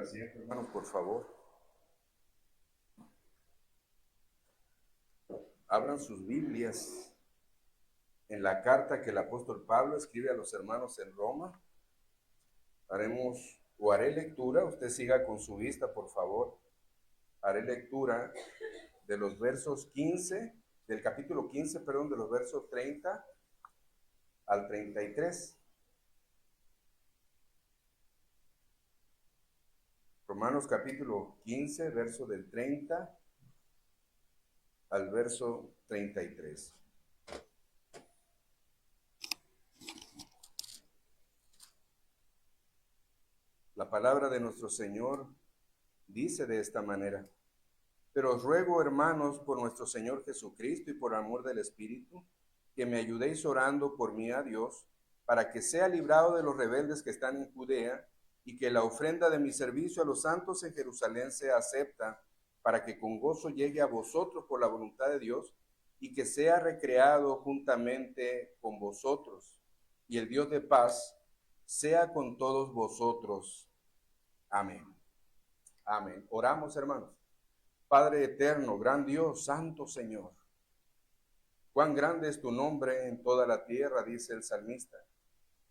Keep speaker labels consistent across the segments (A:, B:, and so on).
A: asiento, hermanos, por favor. Abran sus Biblias en la carta que el apóstol Pablo escribe a los hermanos en Roma. Haré lectura, usted siga con su vista, por favor. Haré lectura de los versos 15, del capítulo 15, perdón, de los versos 30 al 33. Romanos capítulo 15, verso del 30 al verso 33. La palabra de nuestro Señor dice de esta manera: pero os ruego, hermanos, por nuestro Señor Jesucristo y por amor del Espíritu, que me ayudéis orando por mí a Dios, para que sea librado de los rebeldes que están en Judea, y que la ofrenda de mi servicio a los santos en Jerusalén sea acepta, para que con gozo llegue a vosotros por la voluntad de Dios, y que sea recreado juntamente con vosotros. Y el Dios de paz sea con todos vosotros. Amén. Amén. Oramos, hermanos. Padre eterno, gran Dios, santo Señor, cuán grande es tu nombre en toda la tierra, dice el salmista.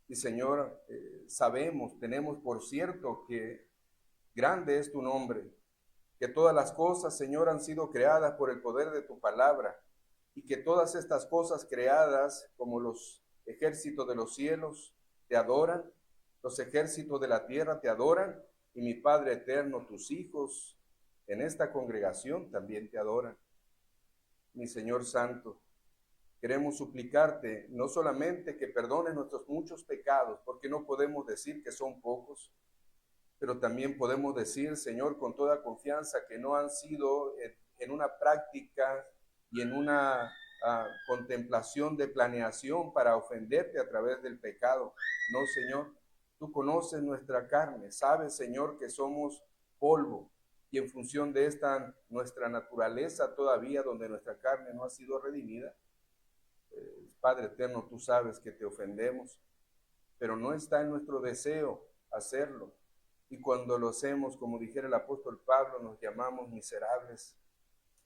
A: Y Señor, sabemos, tenemos por cierto que grande es tu nombre, que todas las cosas, Señor, han sido creadas por el poder de tu palabra, y que todas estas cosas creadas, como los ejércitos de los cielos, te adoran, los ejércitos de la tierra te adoran, y mi Padre eterno, tus hijos en esta congregación también te adoran. Mi Señor Santo, queremos suplicarte no solamente que perdones nuestros muchos pecados, porque no podemos decir que son pocos, pero también podemos decir, Señor, con toda confianza, que no han sido en una práctica y en una contemplación de planeación para ofenderte a través del pecado. No, Señor, tú conoces nuestra carne, sabes, Señor, que somos polvo, y en función de esta nuestra naturaleza todavía, donde nuestra carne no ha sido redimida, Padre eterno, tú sabes que te ofendemos, pero no está en nuestro deseo hacerlo. Y cuando lo hacemos, como dijera el apóstol Pablo, nos llamamos miserables.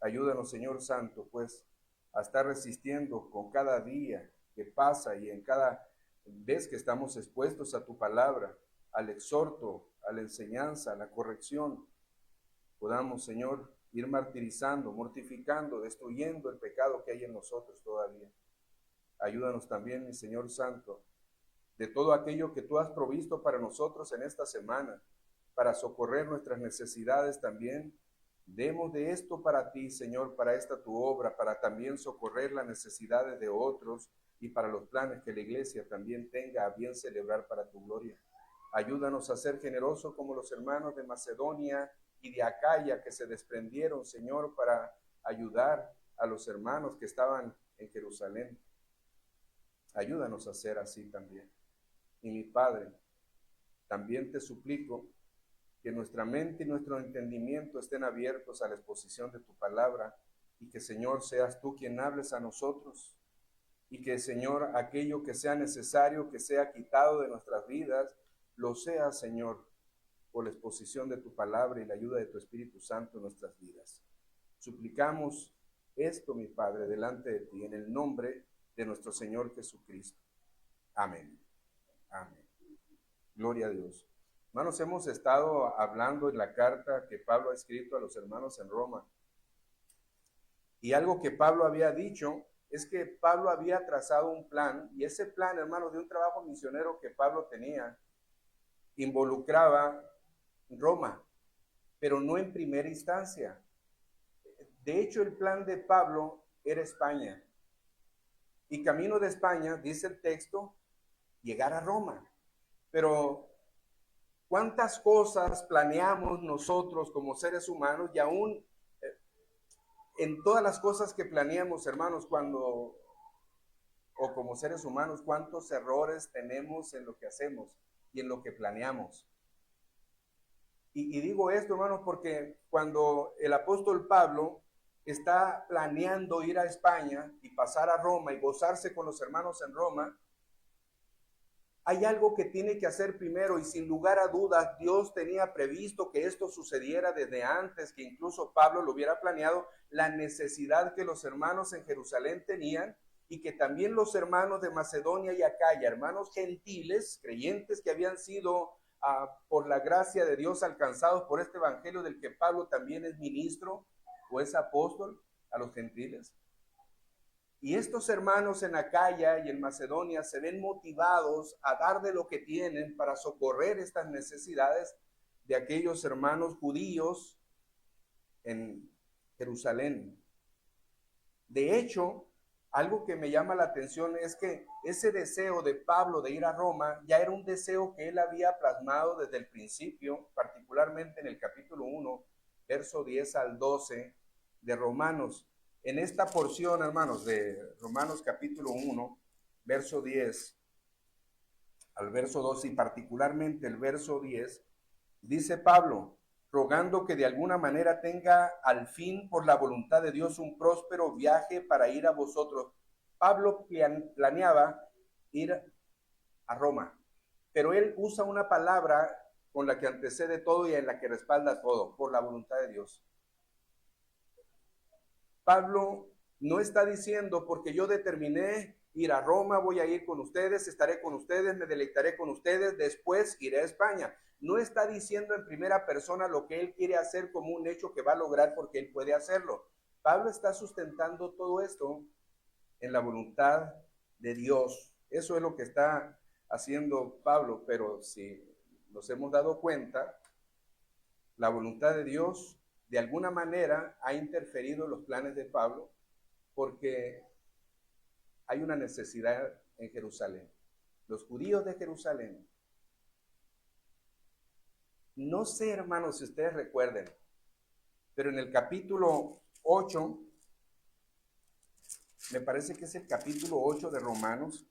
A: Ayúdanos, Señor Santo, pues, a estar resistiendo con cada día que pasa y en cada vez que estamos expuestos a tu palabra, al exhorto, a la enseñanza, a la corrección. Podamos, Señor, ir martirizando, mortificando, destruyendo el pecado que hay en nosotros todavía. Ayúdanos también, mi Señor Santo, de todo aquello que tú has provisto para nosotros en esta semana, para socorrer nuestras necesidades también. Demos de esto para ti, Señor, para esta tu obra, para también socorrer las necesidades de otros y para los planes que la iglesia también tenga a bien celebrar para tu gloria. Ayúdanos a ser generosos como los hermanos de Macedonia y de Acaya, que se desprendieron, Señor, para ayudar a los hermanos que estaban en Jerusalén. Ayúdanos a ser así también. Y mi Padre, también te suplico que nuestra mente y nuestro entendimiento estén abiertos a la exposición de tu palabra, y que, Señor, seas tú quien hables a nosotros, y que, Señor, aquello que sea necesario que sea quitado de nuestras vidas, lo sea, Señor, por la exposición de tu palabra y la ayuda de tu Espíritu Santo en nuestras vidas. Suplicamos esto, mi Padre, delante de ti, en el nombre de nuestro Señor Jesucristo. Amén. Amén. Gloria a Dios. Hermanos, hemos estado hablando en la carta que Pablo ha escrito a los hermanos en Roma. Y algo que Pablo había dicho es que Pablo había trazado un plan, y ese plan, hermanos, de un trabajo misionero que Pablo tenía, involucraba Roma, pero no en primera instancia. De hecho, el plan de Pablo era España. Y camino de España, dice el texto, llegar a Roma. Pero ¿cuántas cosas planeamos nosotros como seres humanos? Y aún en todas las cosas que planeamos, hermanos, o como seres humanos, ¿cuántos errores tenemos en lo que hacemos y en lo que planeamos? Y digo esto, hermanos, porque cuando el apóstol Pablo está planeando ir a España y pasar a Roma y gozarse con los hermanos en Roma, hay algo que tiene que hacer primero y sin lugar a dudas Dios tenía previsto que esto sucediera desde antes, que incluso Pablo lo hubiera planeado, la necesidad que los hermanos en Jerusalén tenían y que también los hermanos de Macedonia y Acaya, hermanos gentiles, creyentes que habían sido por la gracia de Dios alcanzados por este evangelio del que Pablo también es ministro o es apóstol a los gentiles. Y estos hermanos en Acaya y en Macedonia se ven motivados a dar de lo que tienen para socorrer estas necesidades de aquellos hermanos judíos en Jerusalén. De hecho, algo que me llama la atención es que ese deseo de Pablo de ir a Roma ya era un deseo que él había plasmado desde el principio, particularmente en el capítulo 1, verso 10 al 12 de Romanos. En esta porción, hermanos, de Romanos capítulo 1, verso 10 al verso 12 y particularmente el verso 10, dice Pablo, rogando que de alguna manera tenga al fin por la voluntad de Dios un próspero viaje para ir a vosotros. Pablo planeaba ir a Roma, pero él usa una palabra con la que antecede todo y en la que respalda todo, por la voluntad de Dios. Pablo no está diciendo porque yo determiné ir a Roma, voy a ir con ustedes, estaré con ustedes, me deleitaré con ustedes, después iré a España. No está diciendo en primera persona lo que él quiere hacer como un hecho que va a lograr porque él puede hacerlo. Pablo está sustentando todo esto en la voluntad de Dios. Eso es lo que está haciendo Pablo, pero si nos hemos dado cuenta, la voluntad de Dios de alguna manera ha interferido en los planes de Pablo porque hay una necesidad en Jerusalén. Los judíos de Jerusalén, no sé, hermanos, si ustedes recuerden, pero en el capítulo 8, me parece que es el capítulo 8 de Romanos,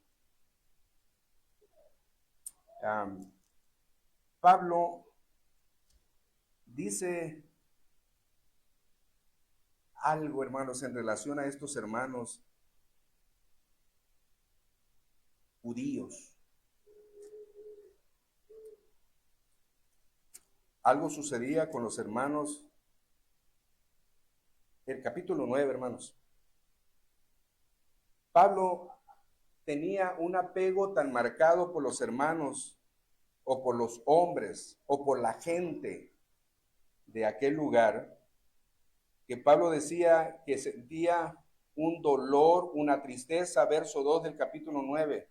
A: Pablo dice algo, hermanos, en relación a estos hermanos judíos. Algo sucedía con los hermanos. El capítulo 9, hermanos. Pablo tenía un apego tan marcado por los hermanos o por los hombres o por la gente de aquel lugar, que Pablo decía que sentía un dolor, una tristeza, verso 2 del capítulo 9.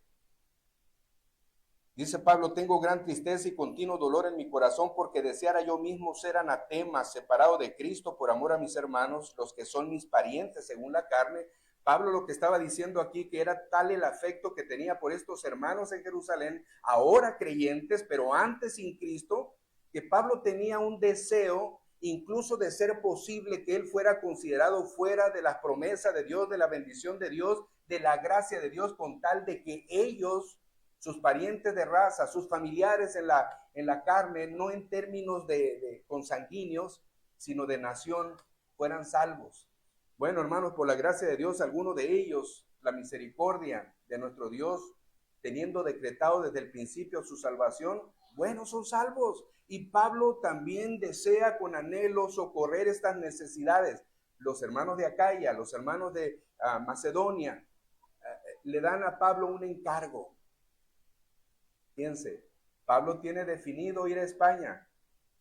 A: Dice Pablo, tengo gran tristeza y continuo dolor en mi corazón porque deseara yo mismo ser anatema, separado de Cristo por amor a mis hermanos, los que son mis parientes según la carne. Pablo lo que estaba diciendo aquí, que era tal el afecto que tenía por estos hermanos en Jerusalén, ahora creyentes, pero antes sin Cristo, que Pablo tenía un deseo incluso de ser posible que él fuera considerado fuera de las promesas de Dios, de la bendición de Dios, de la gracia de Dios, con tal de que ellos, sus parientes de raza, sus familiares en la carne, no en términos de consanguíneos, sino de nación, fueran salvos. Bueno, hermanos, por la gracia de Dios, algunos de ellos, la misericordia de nuestro Dios, teniendo decretado desde el principio su salvación, bueno, son salvos. Y Pablo también desea con anhelo socorrer estas necesidades. Los hermanos de Acaya, los hermanos de Macedonia, le dan a Pablo un encargo. Fíjense, Pablo tiene definido ir a España,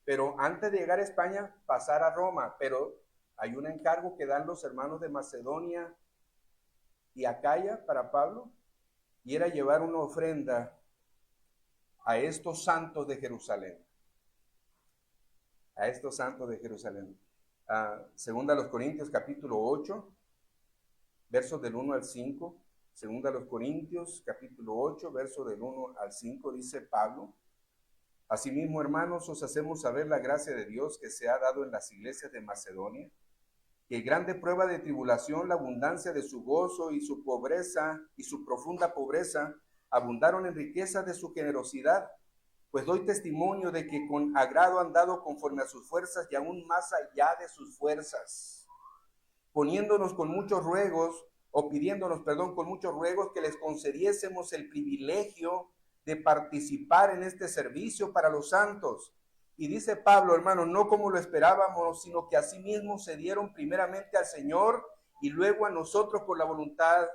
A: pero antes de llegar a España, pasar a Roma. Pero hay un encargo que dan los hermanos de Macedonia y Acaya para Pablo, y era llevar una ofrenda a estos santos de Jerusalén. A estos santos de Jerusalén. Segunda a los Corintios, capítulo 8, versos del 1 al 5. Segunda a los Corintios, capítulo 8, verso del 1 al 5, dice Pablo: asimismo, hermanos, os hacemos saber la gracia de Dios que se ha dado en las iglesias de Macedonia, que grande prueba de tribulación, la abundancia de su gozo y su pobreza y su profunda pobreza abundaron en riquezas de su generosidad. Pues doy testimonio de que con agrado han dado conforme a sus fuerzas y aún más allá de sus fuerzas, poniéndonos con muchos ruegos, o pidiéndonos, perdón, con muchos ruegos que les concediésemos el privilegio de participar en este servicio para los santos. Y dice Pablo, hermanos, no como lo esperábamos, sino que asimismo se dieron primeramente al Señor y luego a nosotros por la voluntad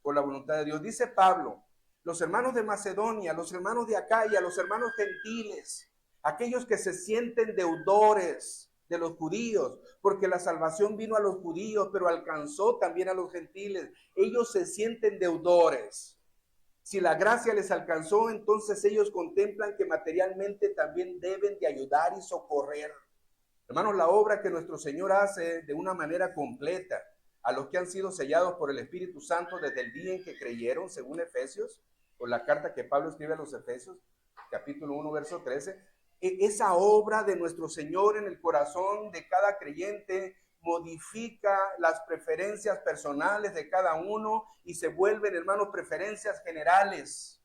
A: de Dios. Dice Pablo, los hermanos de Macedonia, los hermanos de Acaya, los hermanos gentiles, aquellos que se sienten deudores de los judíos, porque la salvación vino a los judíos, pero alcanzó también a los gentiles. Ellos se sienten deudores. Si la gracia les alcanzó, entonces ellos contemplan que materialmente también deben de ayudar y socorrer. Hermanos, la obra que nuestro Señor hace de una manera completa a los que han sido sellados por el Espíritu Santo desde el día en que creyeron, según Efesios, o la carta que Pablo escribe a los Efesios, capítulo 1, verso 13, esa obra de nuestro Señor en el corazón de cada creyente modifica las preferencias personales de cada uno y se vuelven, hermanos, preferencias generales.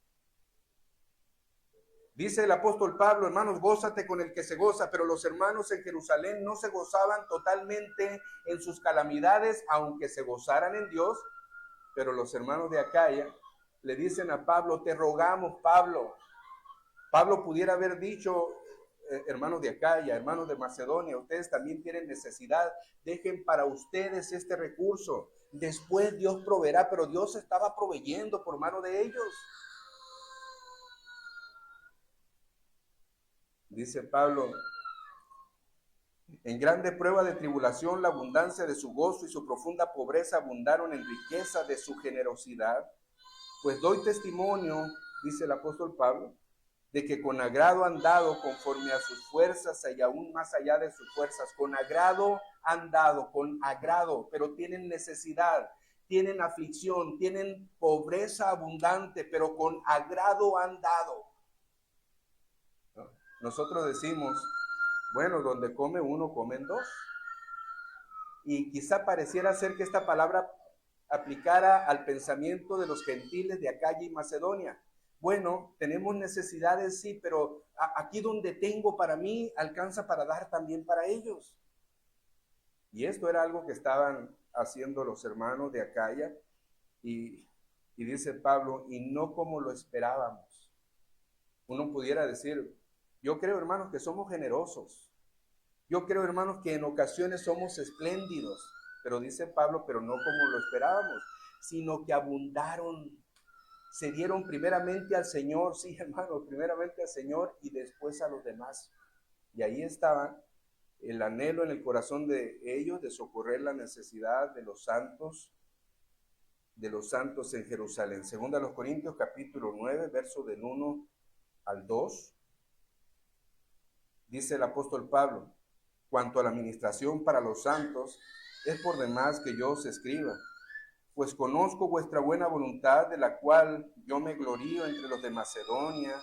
A: Dice el apóstol Pablo, hermanos, gózate con el que se goza, pero los hermanos en Jerusalén no se gozaban totalmente en sus calamidades, aunque se gozaran en Dios. Pero los hermanos de Acaya le dicen a Pablo, te rogamos, Pablo. Pablo pudiera haber dicho, hermanos de Acaya, hermanos de Macedonia, ustedes también tienen necesidad, dejen para ustedes este recurso, después Dios proveerá, pero Dios estaba proveyendo por mano de ellos. Dice Pablo, en grande prueba de tribulación, la abundancia de su gozo y su profunda pobreza abundaron en riqueza de su generosidad, pues doy testimonio, dice el apóstol Pablo, de que con agrado han dado conforme a sus fuerzas y aún más allá de sus fuerzas. Con agrado han dado, con agrado, pero tienen necesidad, tienen aflicción, tienen pobreza abundante, pero con agrado han dado. ¿No? Nosotros decimos, bueno, donde come uno, comen dos. Y quizá pareciera ser que esta palabra aplicara al pensamiento de los gentiles de Acaya y Macedonia. Bueno, tenemos necesidades, sí, pero aquí donde tengo para mí, alcanza para dar también para ellos. Y esto era algo que estaban haciendo los hermanos de Acaya, y dice Pablo, y no como lo esperábamos. Uno pudiera decir, yo creo, hermanos, que somos generosos. Yo creo, hermanos, que en ocasiones somos espléndidos, pero dice Pablo, pero no como lo esperábamos, sino que abundaron. Se dieron primeramente al Señor, sí, hermano, primeramente al Señor y después a los demás. Y ahí estaba el anhelo en el corazón de ellos de socorrer la necesidad de los santos en Jerusalén. Segunda a los Corintios, capítulo 9, verso del 1 al 2. Dice el apóstol Pablo, cuanto a la administración para los santos, es por demás que yo os escriba, pues conozco vuestra buena voluntad, de la cual yo me glorío entre los de Macedonia,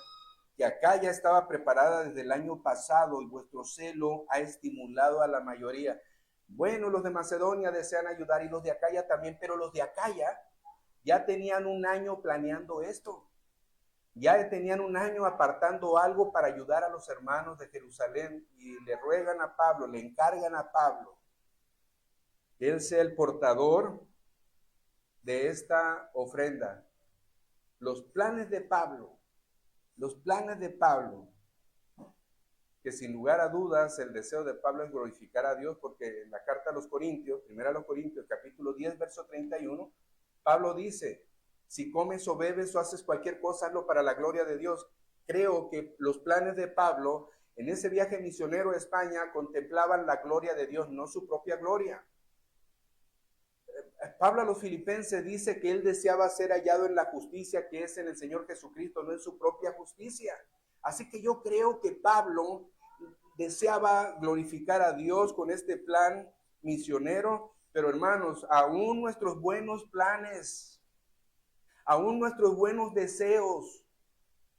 A: que acá ya estaba preparada desde el año pasado y vuestro celo ha estimulado a la mayoría. Bueno, los de Macedonia desean ayudar y los de Acaya también, pero los de Acaya ya tenían un año planeando esto. Ya tenían un año apartando algo para ayudar a los hermanos de Jerusalén y le ruegan a Pablo, le encargan a Pablo que él sea el portador de esta ofrenda. Los planes de Pablo, que sin lugar a dudas el deseo de Pablo es glorificar a Dios, porque en la carta a los Corintios, primera a los Corintios, capítulo 10, verso 31, Pablo dice, si comes o bebes o haces cualquier cosa, hazlo para la gloria de Dios. Creo que los planes de Pablo en ese viaje misionero a España contemplaban la gloria de Dios, no su propia gloria. Pablo a los filipenses dice que él deseaba ser hallado en la justicia que es en el Señor Jesucristo, no en su propia justicia. Así que yo creo que Pablo deseaba glorificar a Dios con este plan misionero, pero hermanos, aún nuestros buenos planes, aún nuestros buenos deseos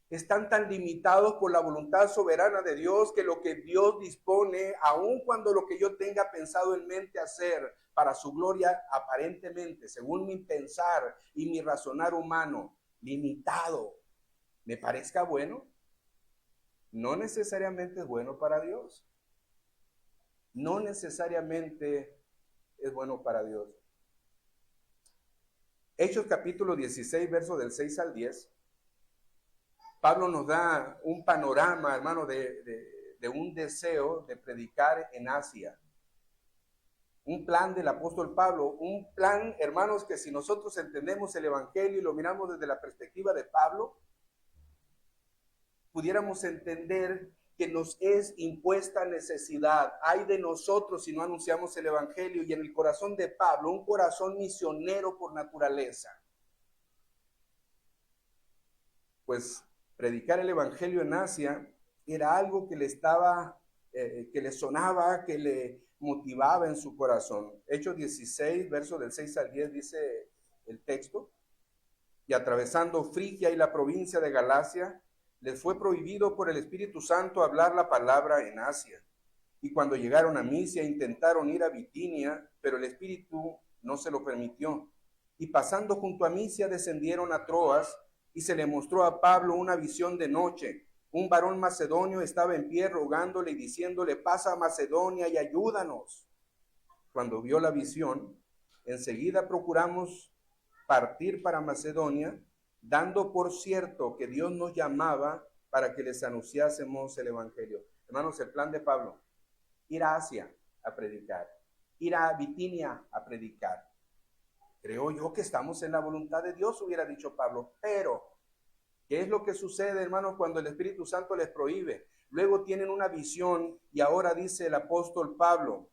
A: están tan limitados por la voluntad soberana de Dios, que lo que Dios dispone, aun cuando lo que yo tenga pensado en mente hacer para su gloria, aparentemente, según mi pensar y mi razonar humano, limitado, me parezca bueno, no necesariamente es bueno para Dios. No necesariamente es bueno para Dios. Hechos capítulo 16, verso del 6 al 10. Pablo nos da un panorama, hermano, de un deseo de predicar en Asia. Un plan del apóstol Pablo, un plan, hermanos, que si nosotros entendemos el Evangelio y lo miramos desde la perspectiva de Pablo, pudiéramos entender que nos es impuesta necesidad. Hay de nosotros si no anunciamos el Evangelio. Y en el corazón de Pablo, un corazón misionero por naturaleza, pues predicar el Evangelio en Asia era algo que le estaba, que le sonaba, que le motivaba en su corazón. Hechos 16, versos del 6 al 10, dice el texto: y atravesando Frigia y la provincia de Galacia, les fue prohibido por el Espíritu Santo hablar la palabra en Asia. Y cuando llegaron a Misia, intentaron ir a Bitinia, pero el Espíritu no se lo permitió. Y pasando junto a Misia, descendieron a Troas, y se le mostró a Pablo una visión de noche. Un varón macedonio estaba en pie rogándole y diciéndole: pasa a Macedonia y ayúdanos. Cuando vio la visión, enseguida procuramos partir para Macedonia, dando por cierto que Dios nos llamaba para que les anunciásemos el Evangelio. Hermanos, el plan de Pablo: ir a Asia a predicar, ir a Bitinia a predicar. Creo yo que estamos en la voluntad de Dios, hubiera dicho Pablo, pero ¿qué es lo que sucede, hermanos, cuando el Espíritu Santo les prohíbe? Luego tienen una visión y ahora dice el apóstol Pablo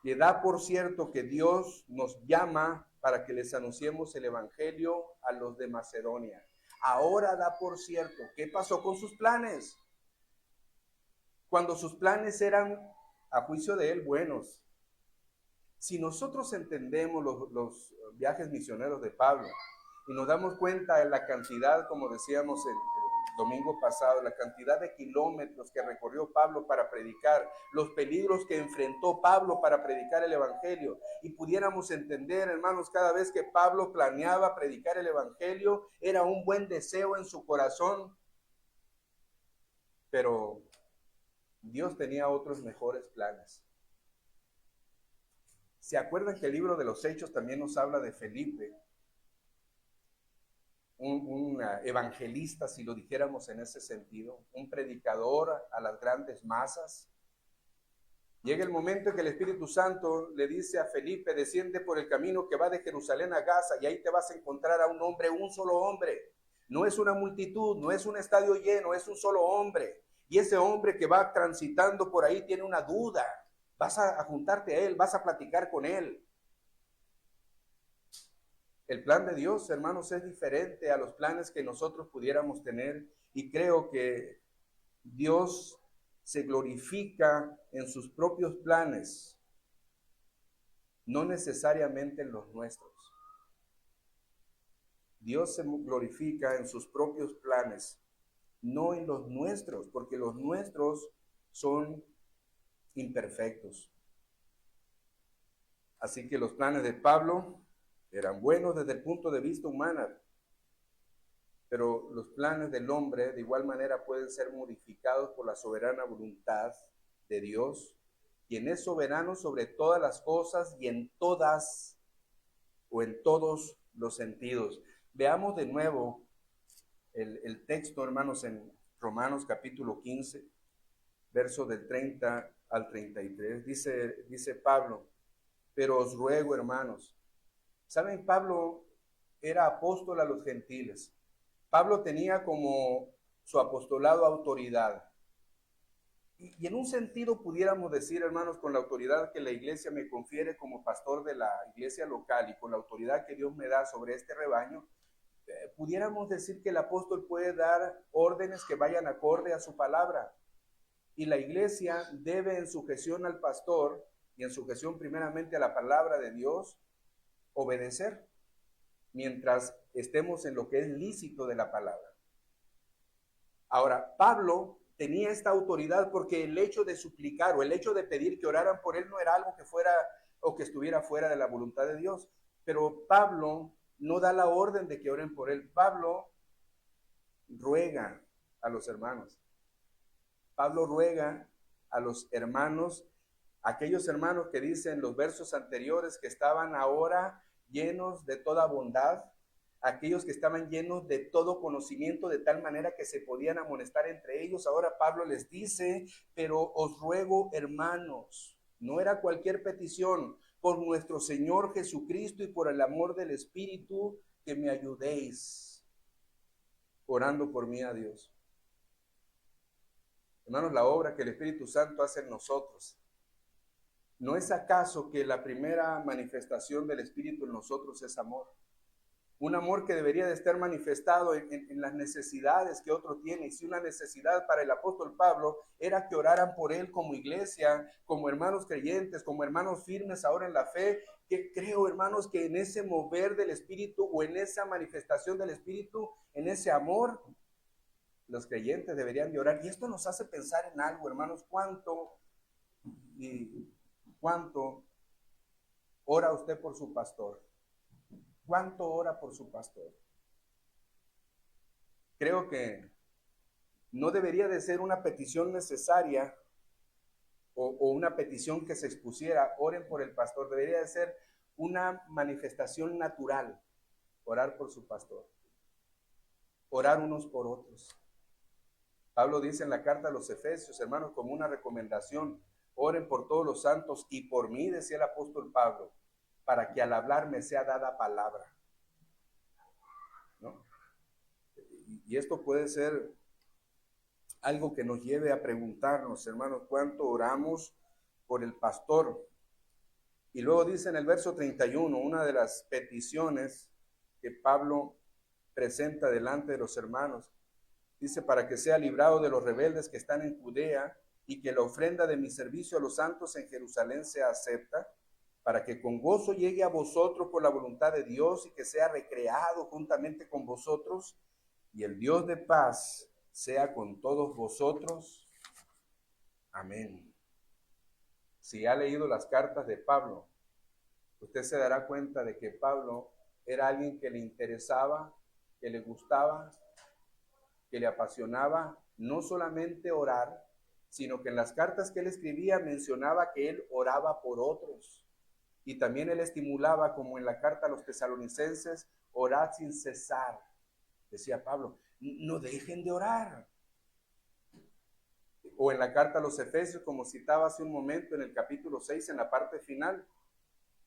A: que da por cierto que Dios nos llama para que les anunciemos el Evangelio a los de Macedonia. Ahora da por cierto. ¿Qué pasó con sus planes? Cuando sus planes eran, a juicio de él, buenos. Si nosotros entendemos los viajes misioneros de Pablo y nos damos cuenta de la cantidad, como decíamos el domingo pasado, la cantidad de kilómetros que recorrió Pablo para predicar, los peligros que enfrentó Pablo para predicar el Evangelio, y pudiéramos entender, hermanos, cada vez que Pablo planeaba predicar el Evangelio, era un buen deseo en su corazón, pero Dios tenía otros mejores planes. ¿Se acuerdan que el libro de los Hechos también nos habla de Felipe? Un evangelista, si lo dijéramos en ese sentido, un predicador a las grandes masas. Llega el momento en que el Espíritu Santo le dice a Felipe: desciende por el camino que va de Jerusalén a Gaza y ahí te vas a encontrar a un hombre, un solo hombre. No es una multitud, no es un estadio lleno, es un solo hombre. Y ese hombre que va transitando por ahí tiene una duda. Vas a juntarte a él, vas a platicar con él. El plan de Dios, hermanos, es diferente a los planes que nosotros pudiéramos tener, y creo que Dios se glorifica en sus propios planes, no necesariamente en los nuestros. Dios se glorifica en sus propios planes, no en los nuestros, porque los nuestros son imperfectos. Así que los planes de Pablo eran buenos desde el punto de vista humano, pero los planes del hombre de igual manera pueden ser modificados por la soberana voluntad de Dios, quien es soberano sobre todas las cosas y en todas o en todos los sentidos. Veamos de nuevo el texto, hermanos, en Romanos capítulo 15, verso del 30 al 33. Dice Pablo: pero os ruego, hermanos. ¿Saben? Pablo era apóstol a los gentiles. Pablo tenía como su apostolado autoridad. Y en un sentido pudiéramos decir, hermanos, con la autoridad que la iglesia me confiere como pastor de la iglesia local y con la autoridad que Dios me da sobre este rebaño, pudiéramos decir que el apóstol puede dar órdenes que vayan acorde a su palabra. Y la iglesia debe, en sujeción al pastor y en sujeción primeramente a la palabra de Dios, obedecer mientras estemos en lo que es lícito de la palabra. Ahora, Pablo tenía esta autoridad porque el hecho de suplicar o el hecho de pedir que oraran por él no era algo que fuera o que estuviera fuera de la voluntad de Dios. Pero Pablo no da la orden de que oren por él. Pablo ruega a los hermanos. Pablo ruega a los hermanos, aquellos hermanos que dicen los versos anteriores que estaban ahora llenos de toda bondad, aquellos que estaban llenos de todo conocimiento, de tal manera que se podían amonestar entre ellos. Ahora Pablo les dice, pero os ruego, hermanos, no era cualquier petición, por nuestro Señor Jesucristo y por el amor del Espíritu, que me ayudéis, orando por mí a Dios. Hermanos, la obra que el Espíritu Santo hace en nosotros, ¿no es acaso que la primera manifestación del Espíritu en nosotros es amor? Un amor que debería de estar manifestado en las necesidades que otro tiene. Y si una necesidad para el apóstol Pablo era que oraran por él como iglesia, como hermanos creyentes, como hermanos firmes ahora en la fe, que creo, hermanos, que en ese mover del Espíritu o en esa manifestación del Espíritu, en ese amor, los creyentes deberían de orar. Y esto nos hace pensar en algo, hermanos, cuánto ora usted por su pastor. ¿Cuánto ora por su pastor? Creo que no debería de ser una petición necesaria o una petición que se expusiera, oren por el pastor. Debería de ser una manifestación natural, orar por su pastor, orar unos por otros. Pablo dice en la carta a los Efesios, hermanos, como una recomendación, oren por todos los santos y por mí, decía el apóstol Pablo, para que al hablar me sea dada palabra, ¿no? Y esto puede ser algo que nos lleve a preguntarnos, hermanos, ¿cuánto oramos por el pastor? Y luego dice en el verso 31, una de las peticiones que Pablo presenta delante de los hermanos, dice, para que sea librado de los rebeldes que están en Judea y que la ofrenda de mi servicio a los santos en Jerusalén sea acepta, para que con gozo llegue a vosotros por la voluntad de Dios y que sea recreado juntamente con vosotros, y el Dios de paz sea con todos vosotros. Amén. Si ha leído las cartas de Pablo, usted se dará cuenta de que Pablo era alguien que le interesaba, que le gustaba, que le apasionaba no solamente orar, sino que en las cartas que él escribía mencionaba que él oraba por otros. Y también él estimulaba, como en la carta a los tesalonicenses, orad sin cesar. Decía Pablo, no dejen de orar. O en la carta a los Efesios, como citaba hace un momento en el capítulo 6, en la parte final,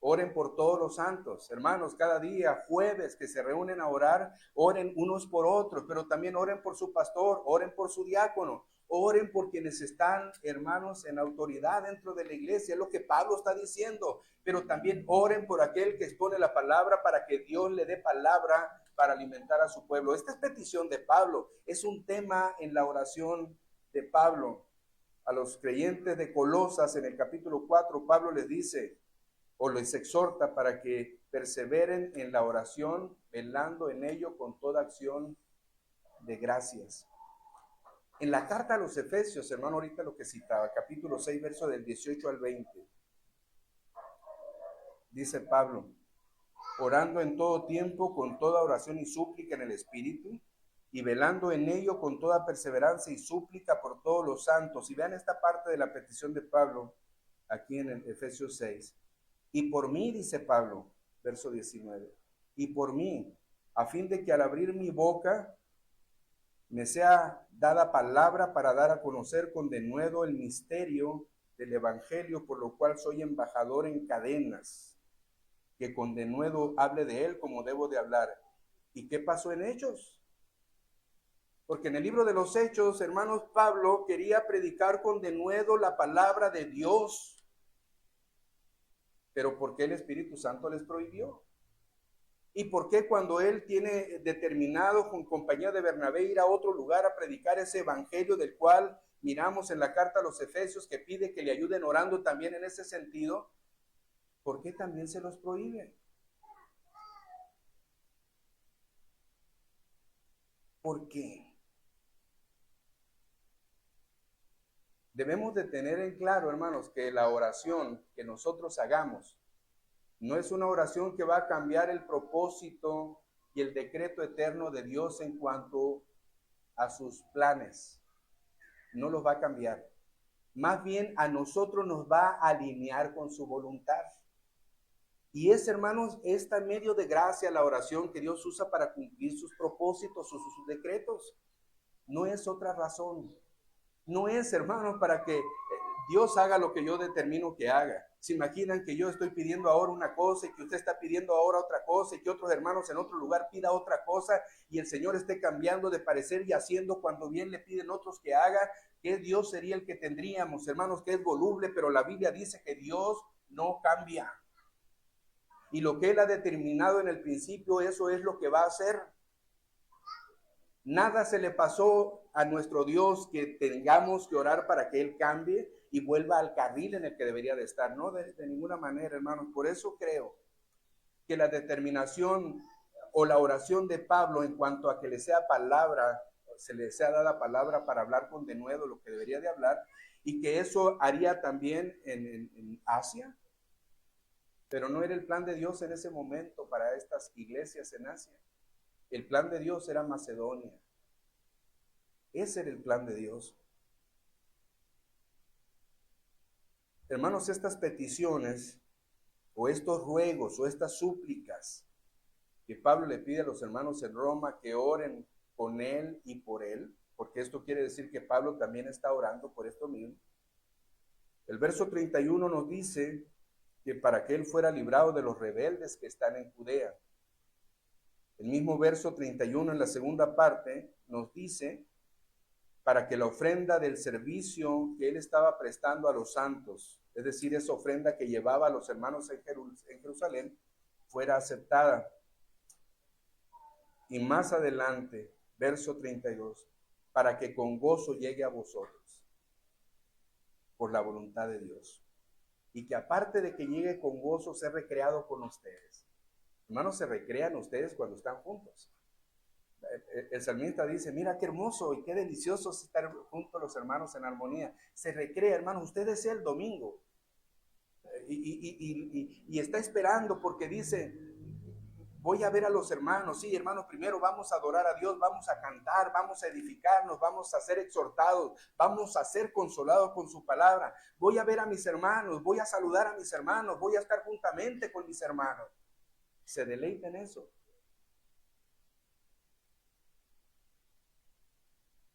A: oren por todos los santos. Hermanos, cada día, jueves, que se reúnen a orar, oren unos por otros, pero también oren por su pastor, oren por su diácono, oren por quienes están, hermanos, en autoridad dentro de la iglesia. Es lo que Pablo está diciendo. Pero también oren por aquel que expone la palabra para que Dios le dé palabra para alimentar a su pueblo. Esta es petición de Pablo. Es un tema en la oración de Pablo. A los creyentes de Colosas, en el capítulo 4, Pablo les dice, o les exhorta para que perseveren en la oración, velando en ello con toda acción de gracias. En la carta a los Efesios, hermano, ahorita lo que citaba, capítulo 6, verso del 18 al 20, dice Pablo, orando en todo tiempo con toda oración y súplica en el Espíritu, y velando en ello con toda perseverancia y súplica por todos los santos. Y vean esta parte de la petición de Pablo aquí en el Efesios 6. Y por mí, dice Pablo, verso 19, y por mí, a fin de que al abrir mi boca me sea dada palabra para dar a conocer con denuedo el misterio del Evangelio, por lo cual soy embajador en cadenas, que con denuedo hable de él como debo de hablar. ¿Y qué pasó en Hechos? Porque en el libro de los Hechos, hermanos, Pablo quería predicar con denuedo la palabra de Dios, pero ¿por qué el Espíritu Santo les prohibió? ¿Y por qué cuando él tiene determinado con compañía de Bernabé ir a otro lugar a predicar ese evangelio del cual miramos en la carta a los Efesios que pide que le ayuden orando también en ese sentido, ¿por qué también se los prohíbe? ¿Por qué? Debemos de tener en claro, hermanos, que la oración que nosotros hagamos no es una oración que va a cambiar el propósito y el decreto eterno de Dios en cuanto a sus planes. No los va a cambiar. Más bien a nosotros nos va a alinear con su voluntad. Y es, hermanos, este medio de gracia, la oración que Dios usa para cumplir sus propósitos o sus decretos. No es otra razón. No es, hermanos, para que Dios haga lo que yo determino que haga. ¿Se imaginan que yo estoy pidiendo ahora una cosa y que usted está pidiendo ahora otra cosa y que otros hermanos en otro lugar pida otra cosa y el Señor esté cambiando de parecer y haciendo cuando bien le piden otros que haga? ¿Qué Dios sería el que tendríamos, hermanos, que es voluble? Pero la Biblia dice que Dios no cambia. Y lo que Él ha determinado en el principio, eso es lo que va a hacer. Nada se le pasó a nuestro Dios que tengamos que orar para que Él cambie y vuelva al carril en el que debería de estar. No, de ninguna manera, hermanos. Por eso creo que la determinación o la oración de Pablo en cuanto a que le sea palabra, se le sea dada palabra para hablar con denuedo lo que debería de hablar, y que eso haría también en Asia, pero no era el plan de Dios en ese momento para estas iglesias en Asia. El plan de Dios era Macedonia. Ese era el plan de Dios. Hermanos, estas peticiones o estos ruegos o estas súplicas que Pablo le pide a los hermanos en Roma que oren con él y por él, porque esto quiere decir que Pablo también está orando por esto mismo. El verso 31 nos dice que para que él fuera librado de los rebeldes que están en Judea. El mismo verso 31 en la segunda parte nos dice para que la ofrenda del servicio que él estaba prestando a los santos, es decir, esa ofrenda que llevaba a los hermanos en Jerusalén, fuera aceptada. Y más adelante, verso 32, para que con gozo llegue a vosotros, por la voluntad de Dios. Y que aparte de que llegue con gozo, sea recreado con ustedes. Hermanos, se recrean ustedes cuando están juntos. El salmista dice, mira qué hermoso y qué delicioso es estar juntos los hermanos en armonía. Se recrea, hermanos, usted desea el domingo. Y está esperando porque dice, voy a ver a los hermanos. Sí, hermanos, primero vamos a adorar a Dios, vamos a cantar, vamos a edificarnos, vamos a ser exhortados, vamos a ser consolados con su palabra. Voy a ver a mis hermanos, voy a saludar a mis hermanos, voy a estar juntamente con mis hermanos. Se deleita en eso.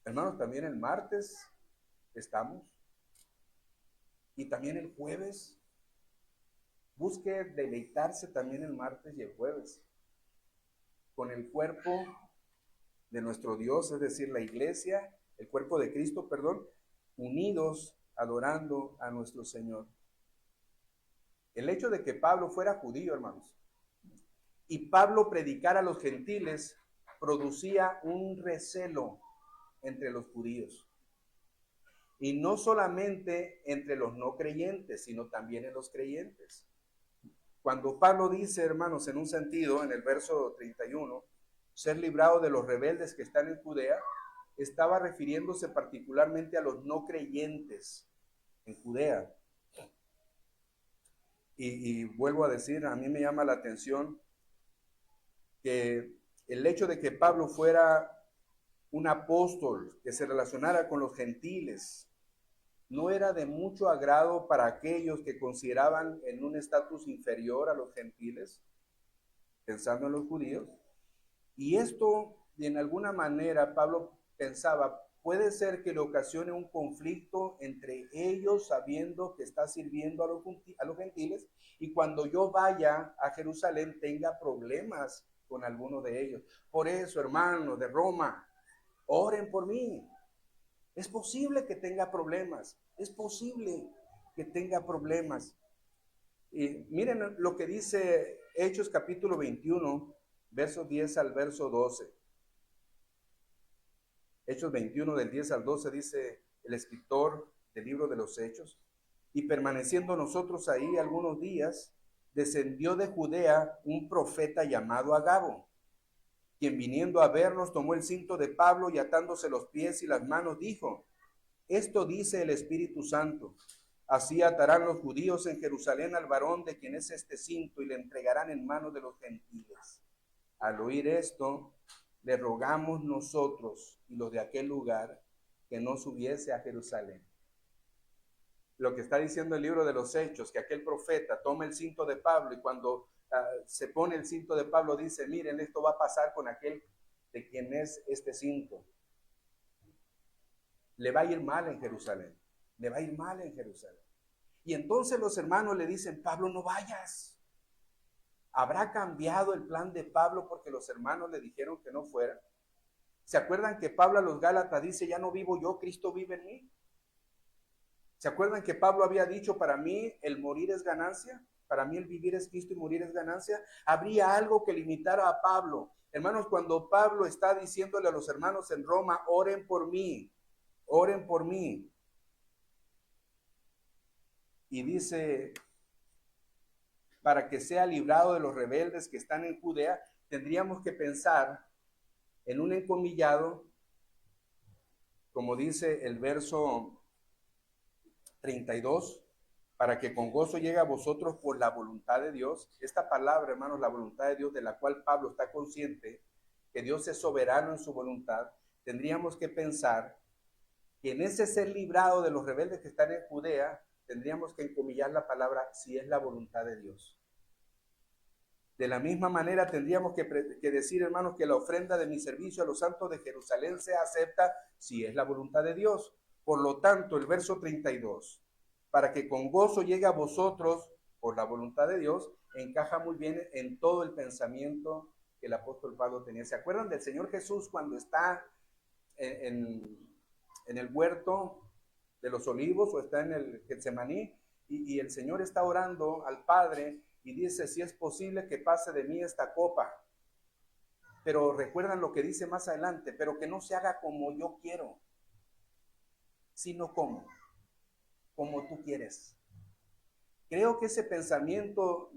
A: Hermanos, también el martes estamos y también el jueves. Busque deleitarse también el martes y el jueves con el cuerpo de nuestro Dios, es decir, la iglesia, el cuerpo de Cristo, perdón, unidos adorando a nuestro Señor. El hecho de que Pablo fuera judío, hermanos, y Pablo predicara a los gentiles, producía un recelo entre los judíos. Y no solamente entre los no creyentes, sino también en los creyentes. Cuando Pablo dice, hermanos, en un sentido, en el verso 31, ser librado de los rebeldes que están en Judea, estaba refiriéndose particularmente a los no creyentes en Judea. Y vuelvo a decir, a mí me llama la atención que el hecho de que Pablo fuera un apóstol que se relacionara con los gentiles no era de mucho agrado para aquellos que consideraban en un estatus inferior a los gentiles, pensando en los judíos. Y esto, en alguna manera, Pablo pensaba, puede ser que le ocasione un conflicto entre ellos, sabiendo que está sirviendo a los gentiles, y cuando yo vaya a Jerusalén tenga problemas con alguno de ellos. Por eso, hermanos de Roma, oren por mí. Es posible que tenga problemas, es posible que tenga problemas. Y miren lo que dice Hechos capítulo 21, versos 10 al verso 12. Hechos 21 del 10 al 12 dice el escritor del libro de los Hechos, y permaneciendo nosotros ahí algunos días, descendió de Judea un profeta llamado Agabo, quien viniendo a vernos tomó el cinto de Pablo y atándose los pies y las manos dijo, esto dice el Espíritu Santo, así atarán los judíos en Jerusalén al varón de quien es este cinto y le entregarán en manos de los gentiles. Al oír esto, le rogamos nosotros y los de aquel lugar que no subiese a Jerusalén. lo que está diciendo el libro de los Hechos, que aquel profeta toma el cinto de Pablo y cuando se pone el cinto de Pablo dice, miren, esto va a pasar con aquel de quien es este cinto. Le va a ir mal en Jerusalén, le va a ir mal en Jerusalén. Y entonces los hermanos le dicen, Pablo, no vayas. ¿Habrá cambiado el plan de Pablo porque los hermanos le dijeron que no fuera? ¿Se acuerdan que Pablo a los Gálatas dice, ya no vivo yo, Cristo vive en mí? ¿Se acuerdan que Pablo había dicho, para mí el morir es ganancia? Para mí el vivir es Cristo y morir es ganancia. ¿Habría algo que limitara a Pablo? Hermanos, cuando Pablo está diciéndole a los hermanos en Roma, oren por mí, oren por mí. Y dice, para que sea librado de los rebeldes que están en Judea, tendríamos que pensar en un encomillado, como dice el verso 32, para que con gozo llegue a vosotros por la voluntad de Dios. Esta palabra, hermanos, la voluntad de Dios, de la cual Pablo está consciente, que Dios es soberano en su voluntad, tendríamos que pensar que en ese ser librado de los rebeldes que están en Judea, tendríamos que encomillar la palabra, si es la voluntad de Dios. De la misma manera tendríamos que decir, hermanos, que la ofrenda de mi servicio a los santos de Jerusalén sea acepta si es la voluntad de Dios. Por lo tanto, el verso 32, para que con gozo llegue a vosotros por la voluntad de Dios, encaja muy bien en todo el pensamiento que el apóstol Pablo tenía. ¿Se acuerdan del Señor Jesús cuando está en el huerto de los olivos o está en el Getsemaní y el Señor está orando al Padre y dice, si es posible que pase de mí esta copa? Pero recuerdan lo que dice más adelante, pero que no se haga como yo quiero, sino como tú quieres. Creo que ese pensamiento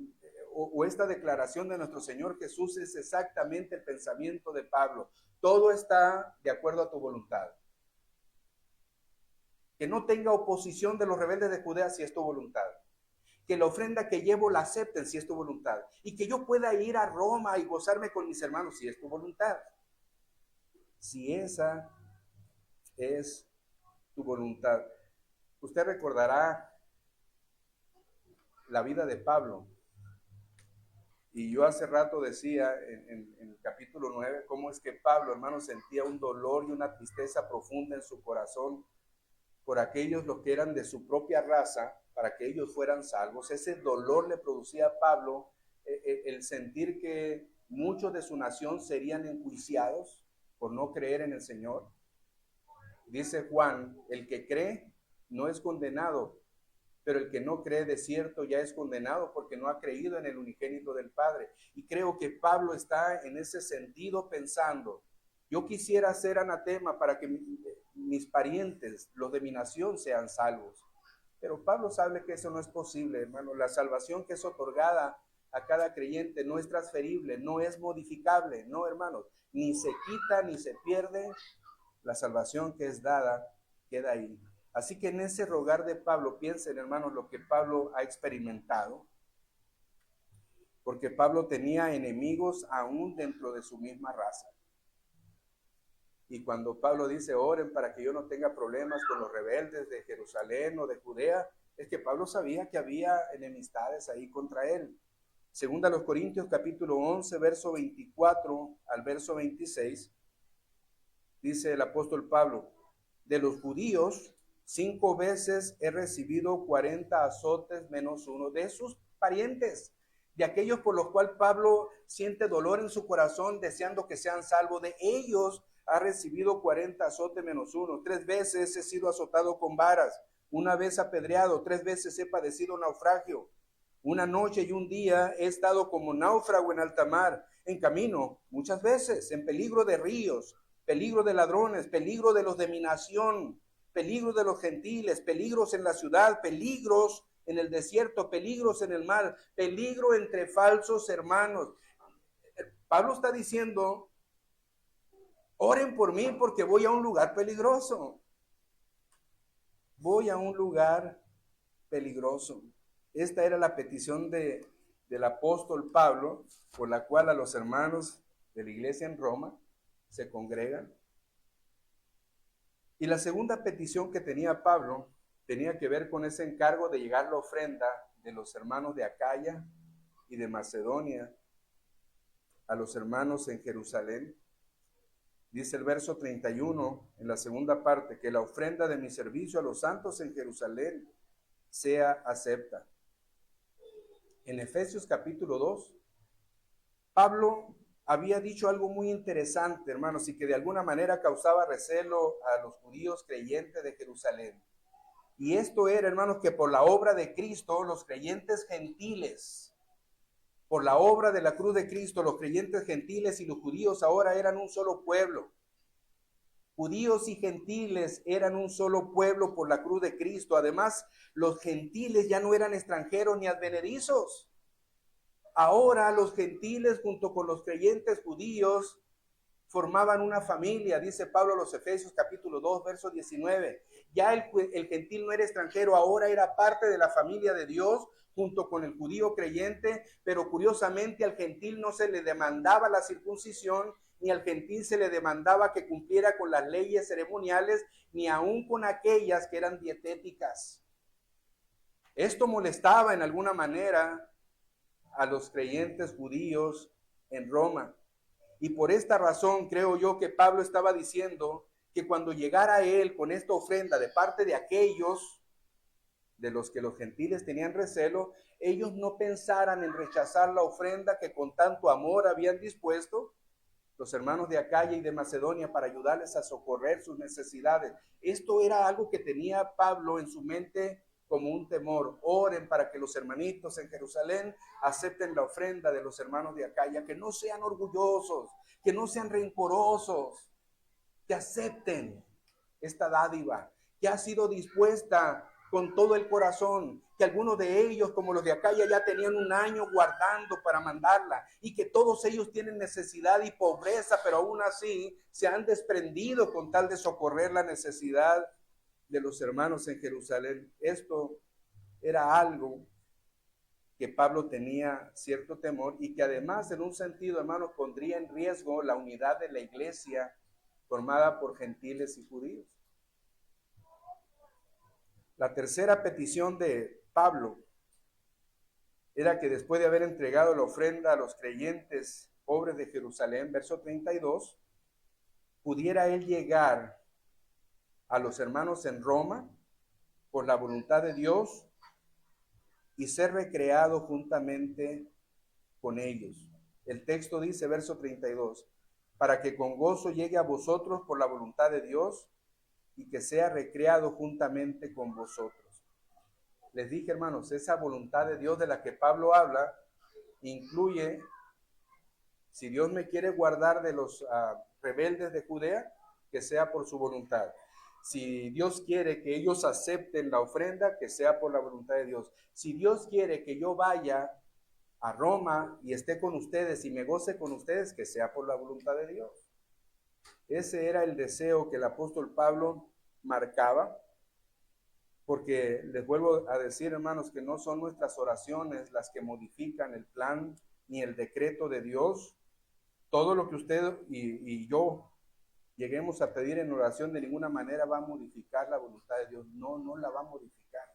A: o esta declaración de nuestro Señor Jesús es exactamente el pensamiento de Pablo. Todo está de acuerdo a tu voluntad. Que no tenga oposición de los rebeldes de Judea si es tu voluntad. Que la ofrenda que llevo la acepten si es tu voluntad. Y que yo pueda ir a Roma y gozarme con mis hermanos si es tu voluntad. Si esa es tu voluntad. Usted recordará la vida de Pablo. Y yo hace rato decía en el capítulo 9 cómo es que Pablo, hermano, sentía un dolor y una tristeza profunda en su corazón por aquellos los que eran de su propia raza, para que ellos fueran salvos. Ese dolor le producía a Pablo el sentir que muchos de su nación serían enjuiciados por no creer en el Señor. Dice Juan, el que cree no es condenado, pero el que no cree de cierto ya es condenado porque no ha creído en el unigénito del Padre. Y creo que Pablo está en ese sentido pensando, yo quisiera ser anatema para que mis parientes, los de mi nación, sean salvos. Pero Pablo sabe que eso no es posible, hermano. La salvación que es otorgada a cada creyente no es transferible, no es modificable, no, hermanos. Ni se quita ni se pierde. La salvación que es dada queda ahí. Así que en ese rogar de Pablo, piensen, hermanos, lo que Pablo ha experimentado. Porque Pablo tenía enemigos aún dentro de su misma raza. Y cuando Pablo dice, oren para que yo no tenga problemas con los rebeldes de Jerusalén o de Judea, es que Pablo sabía que había enemistades ahí contra él. Segunda a los Corintios, capítulo 11, verso 24 al verso 26, dice el apóstol Pablo, de los judíos 5 veces he recibido 40 azotes menos uno. De sus parientes, de aquellos por los cuales Pablo siente dolor en su corazón, deseando que sean salvos, de ellos ha recibido 40 azotes menos uno. 3 veces he sido azotado con varas, 1 vez apedreado, 3 veces he padecido naufragio. 1 noche y 1 día he estado como náufrago en alta mar, en camino, muchas veces, en peligro de ríos, peligro de ladrones, peligro de los de mi nación, peligro de los gentiles, peligros en la ciudad, peligros en el desierto, peligros en el mar, peligro entre falsos hermanos. Pablo está diciendo, oren por mí porque voy a un lugar peligroso. Voy a un lugar peligroso. Esta era la petición del apóstol Pablo, por la cual a los hermanos de la iglesia en Roma se congregan. Y la segunda petición que tenía Pablo tenía que ver con ese encargo de llegar la ofrenda de los hermanos de Acaya y de Macedonia a los hermanos en Jerusalén. Dice el verso 31 en la segunda parte, que la ofrenda de mi servicio a los santos en Jerusalén sea acepta. En Efesios capítulo 2, Pablo había dicho algo muy interesante, hermanos, y que de alguna manera causaba recelo a los judíos creyentes de Jerusalén. Y esto era, hermanos, que por la obra de Cristo, los creyentes gentiles, por la obra de la cruz de Cristo, los creyentes gentiles y los judíos ahora eran un solo pueblo. Judíos y gentiles eran un solo pueblo por la cruz de Cristo. Además, los gentiles ya no eran extranjeros ni advenedizos. Ahora los gentiles junto con los creyentes judíos formaban una familia, dice Pablo a los Efesios capítulo 2, verso 19. Ya el gentil no era extranjero, ahora era parte de la familia de Dios junto con el judío creyente, pero curiosamente al gentil no se le demandaba la circuncisión, ni al gentil se le demandaba que cumpliera con las leyes ceremoniales, ni aún con aquellas que eran dietéticas. Esto molestaba en alguna manera a los creyentes judíos en Roma. Y por esta razón creo yo que Pablo estaba diciendo que cuando llegara él con esta ofrenda de parte de aquellos de los que los gentiles tenían recelo, ellos no pensaran en rechazar la ofrenda que con tanto amor habían dispuesto los hermanos de Acaya y de Macedonia para ayudarles a socorrer sus necesidades. Esto era algo que tenía Pablo en su mente como un temor. Oren para que los hermanitos en Jerusalén acepten la ofrenda de los hermanos de Acaya, que no sean orgullosos, que no sean rencorosos, que acepten esta dádiva que ha sido dispuesta con todo el corazón, que algunos de ellos, como los de Acaya, ya tenían un año guardando para mandarla, y que todos ellos tienen necesidad y pobreza, pero aún así se han desprendido con tal de socorrer la necesidad de los hermanos en Jerusalén. Esto era algo que Pablo tenía cierto temor y que además en un sentido, hermanos, pondría en riesgo la unidad de la iglesia formada por gentiles y judíos. La tercera petición de Pablo era que después de haber entregado la ofrenda a los creyentes pobres de Jerusalén, verso 32, pudiera él llegar a los hermanos en Roma por la voluntad de Dios y ser recreado juntamente con ellos. El texto dice, verso 32, para que con gozo llegue a vosotros por la voluntad de Dios y que sea recreado juntamente con vosotros. Les dije, hermanos, esa voluntad de Dios de la que Pablo habla incluye, si Dios me quiere guardar de los rebeldes de Judea, que sea por su voluntad. Si Dios quiere que ellos acepten la ofrenda, que sea por la voluntad de Dios. Si Dios quiere que yo vaya a Roma y esté con ustedes y me goce con ustedes, que sea por la voluntad de Dios. Ese era el deseo que el apóstol Pablo marcaba, porque les vuelvo a decir, hermanos, que no son nuestras oraciones las que modifican el plan ni el decreto de Dios. Todo lo que usted y yo lleguemos a pedir en oración de ninguna manera va a modificar la voluntad de Dios. No, no la va a modificar,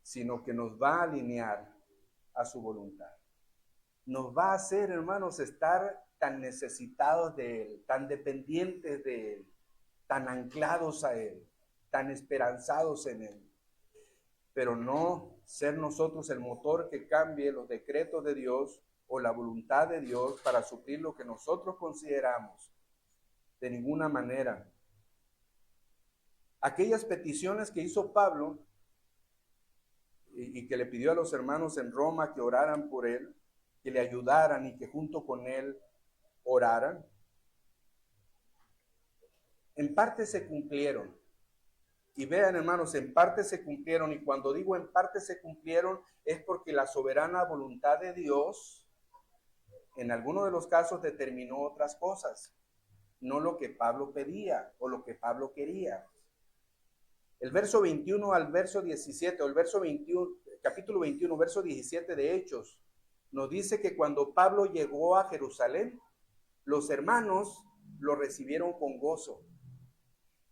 A: sino que nos va a alinear a su voluntad. Nos va a hacer, hermanos, estar tan necesitados de Él, tan dependientes de Él, tan anclados a Él, tan esperanzados en Él. Pero no ser nosotros el motor que cambie los decretos de Dios o la voluntad de Dios para suplir lo que nosotros consideramos. De ninguna manera. Aquellas peticiones que hizo Pablo y que le pidió a los hermanos en Roma que oraran por él, que le ayudaran y que junto con él oraran, en parte se cumplieron. Y vean, hermanos, en parte se cumplieron, y cuando digo en parte se cumplieron es porque la soberana voluntad de Dios en algunos de los casos determinó otras cosas, no lo que Pablo pedía o lo que Pablo quería. El verso 21 al verso 17, o el verso 21, capítulo 21, verso 17 de Hechos, nos dice que cuando Pablo llegó a Jerusalén, los hermanos lo recibieron con gozo,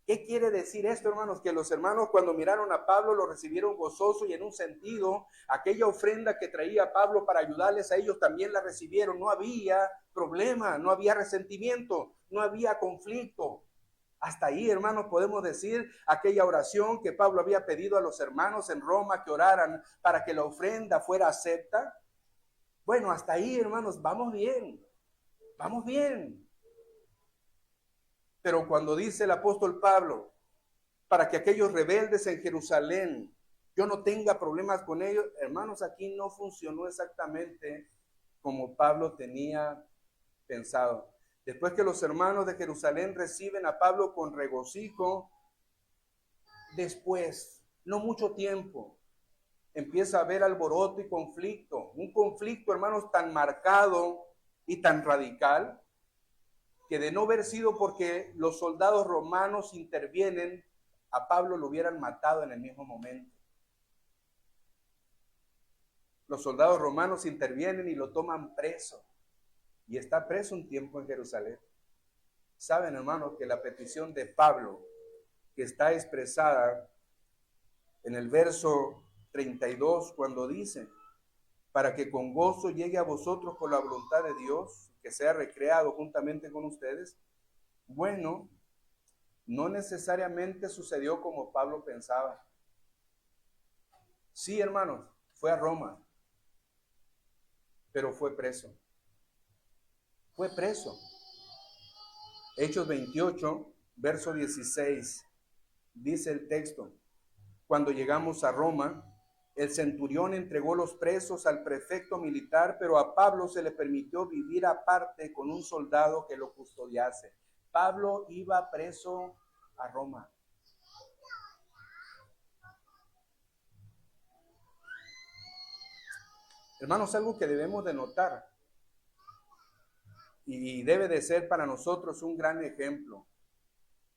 A: ¿Qué quiere decir esto, hermanos? Que los hermanos cuando miraron a Pablo lo recibieron gozoso y en un sentido, aquella ofrenda que traía Pablo para ayudarles a ellos también la recibieron. No había problema, no había resentimiento, no había conflicto. Hasta ahí, hermanos, podemos decir aquella oración que Pablo había pedido a los hermanos en Roma que oraran para que la ofrenda fuera acepta. Bueno, hasta ahí, hermanos, vamos bien, vamos bien. Pero cuando dice el apóstol Pablo, para que aquellos rebeldes en Jerusalén, yo no tenga problemas con ellos, hermanos, aquí no funcionó exactamente como Pablo tenía pensado. Después que los hermanos de Jerusalén reciben a Pablo con regocijo, después, no mucho tiempo, empieza a haber alboroto y conflicto. Un conflicto, hermanos, tan marcado y tan radical, que de no haber sido porque los soldados romanos intervienen, a Pablo lo hubieran matado en el mismo momento. Los soldados romanos intervienen y lo toman preso. Y está preso un tiempo en Jerusalén. Saben, hermanos, que la petición de Pablo, que está expresada en el verso 32, cuando dice, para que con gozo llegue a vosotros por la voluntad de Dios, que sea recreado juntamente con ustedes. Bueno, no necesariamente sucedió como Pablo pensaba. Sí, hermanos, fue a Roma, pero fue preso. Fue preso. Hechos 28, verso 16, dice el texto, cuando llegamos a Roma, el centurión entregó los presos al prefecto militar, pero a Pablo se le permitió vivir aparte con un soldado que lo custodiase. Pablo iba preso a Roma. Hermanos, algo que debemos de notar y debe de ser para nosotros un gran ejemplo